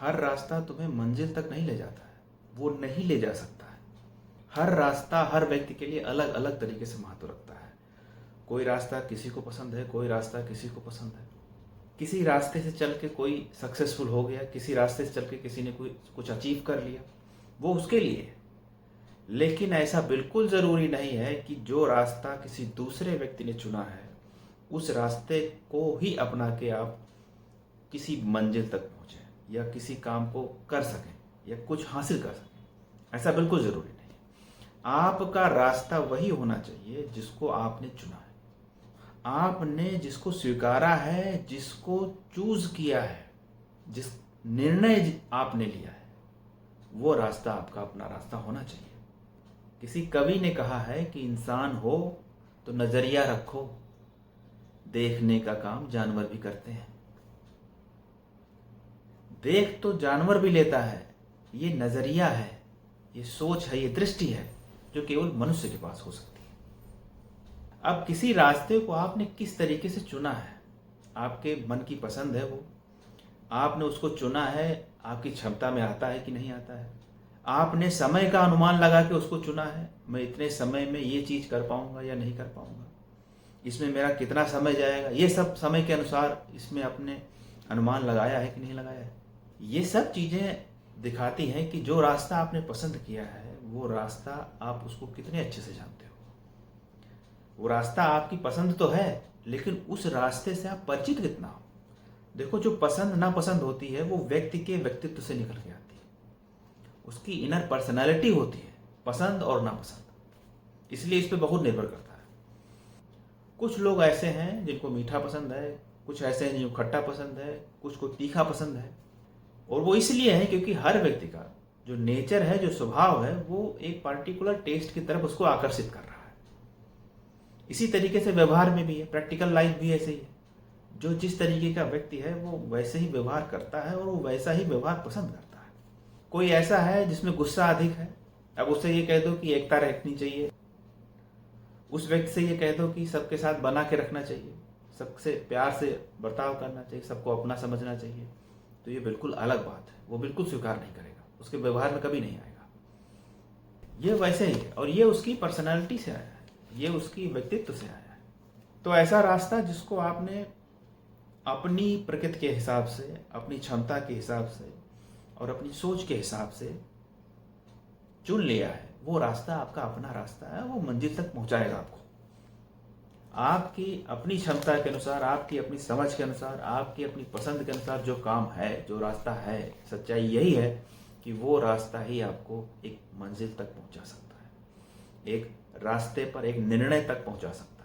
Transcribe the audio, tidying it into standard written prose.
हर रास्ता तुम्हें मंजिल तक नहीं ले जाता है, वो नहीं ले जा सकता है। हर रास्ता हर व्यक्ति के लिए अलग अलग तरीके से महत्व रखता है। कोई रास्ता किसी को पसंद है, कोई रास्ता किसी को पसंद है। किसी रास्ते से चल के कोई सक्सेसफुल हो गया, किसी रास्ते से चल के किसी ने कोई कुछ अचीव कर लिया, वो उसके लिए है। लेकिन ऐसा बिल्कुल ज़रूरी नहीं है कि जो रास्ता किसी दूसरे व्यक्ति ने चुना है उस रास्ते को ही अपना के आप किसी मंजिल तक पहुँचें या किसी काम को कर सकें या कुछ हासिल कर सकें। ऐसा बिल्कुल ज़रूरी नहीं। आपका रास्ता वही होना चाहिए जिसको आपने चुना है, आपने जिसको स्वीकारा है, जिसको चूज किया है, जिस निर्णय आपने लिया है, वो रास्ता आपका अपना रास्ता होना चाहिए। किसी कवि ने कहा है कि इंसान हो तो नजरिया रखो, देखने का काम जानवर भी करते हैं। देख तो जानवर भी लेता है, ये नजरिया है, ये सोच है, ये दृष्टि है जो केवल मनुष्य के पास हो सकती है। अब किसी रास्ते को आपने किस तरीके से चुना है, आपके मन की पसंद है वो, आपने उसको चुना है, आपकी क्षमता में आता है कि नहीं आता है, आपने समय का अनुमान लगा के उसको चुना है, मैं इतने समय में ये चीज़ कर पाऊंगा या नहीं कर पाऊंगा, इसमें मेरा कितना समय जाएगा, ये सब समय के अनुसार इसमें अपने अनुमान लगाया है कि नहीं लगाया है। ये सब चीज़ें दिखाती हैं कि जो रास्ता आपने पसंद किया है वो रास्ता आप उसको कितने अच्छे से जानते हो। वो रास्ता आपकी पसंद तो है, लेकिन उस रास्ते से आप परिचित कितना हो। देखो, जो पसंद नापसंद होती है वो व्यक्ति के व्यक्तित्व से निकल के आती है, उसकी इनर पर्सनैलिटी होती है, पसंद और नापसंद। इसलिए इस पर बहुत निर्भर करता है। कुछ लोग ऐसे हैं जिनको मीठा पसंद है, कुछ ऐसे हैं जिनको खट्टा पसंद है, कुछ को तीखा पसंद है। और वो इसलिए है क्योंकि हर व्यक्ति का जो नेचर है, जो स्वभाव है, वो एक पार्टिकुलर टेस्ट की तरफ उसको आकर्षित कर रहा है। इसी तरीके से व्यवहार में भी है, प्रैक्टिकल लाइफ भी ऐसे ही है। जो जिस तरीके का व्यक्ति है वो वैसे ही व्यवहार करता है और वो वैसा ही व्यवहार पसंद करता है। कोई ऐसा है जिसमें गुस्सा अधिक है, अब उससे ये कह दो कि एकता रखनी चाहिए, उस व्यक्ति से ये कह दो कि सबके साथ बना के रखना चाहिए, सबसे प्यार से बर्ताव करना चाहिए, सबको अपना समझना चाहिए, तो ये बिल्कुल अलग बात है। वो बिल्कुल स्वीकार नहीं करेगा, उसके व्यवहार में कभी नहीं आएगा। ये वैसे ही है और ये उसकी पर्सनालिटी से आया है, ये उसकी व्यक्तित्व से आया है। तो ऐसा रास्ता जिसको आपने अपनी प्रकृति के हिसाब से, अपनी क्षमता के हिसाब से और अपनी सोच के हिसाब से चुन लिया है, वो रास्ता आपका अपना रास्ता है, वो मंजिल तक पहुंचाएगा आपको। आपकी अपनी क्षमता के अनुसार, आपकी अपनी समझ के अनुसार, आपकी अपनी पसंद के अनुसार जो काम है, जो रास्ता है, सच्चाई यही है कि वो रास्ता ही आपको एक मंजिल तक पहुंचा सकता है, एक रास्ते पर एक निर्णय तक पहुंचा सकता है।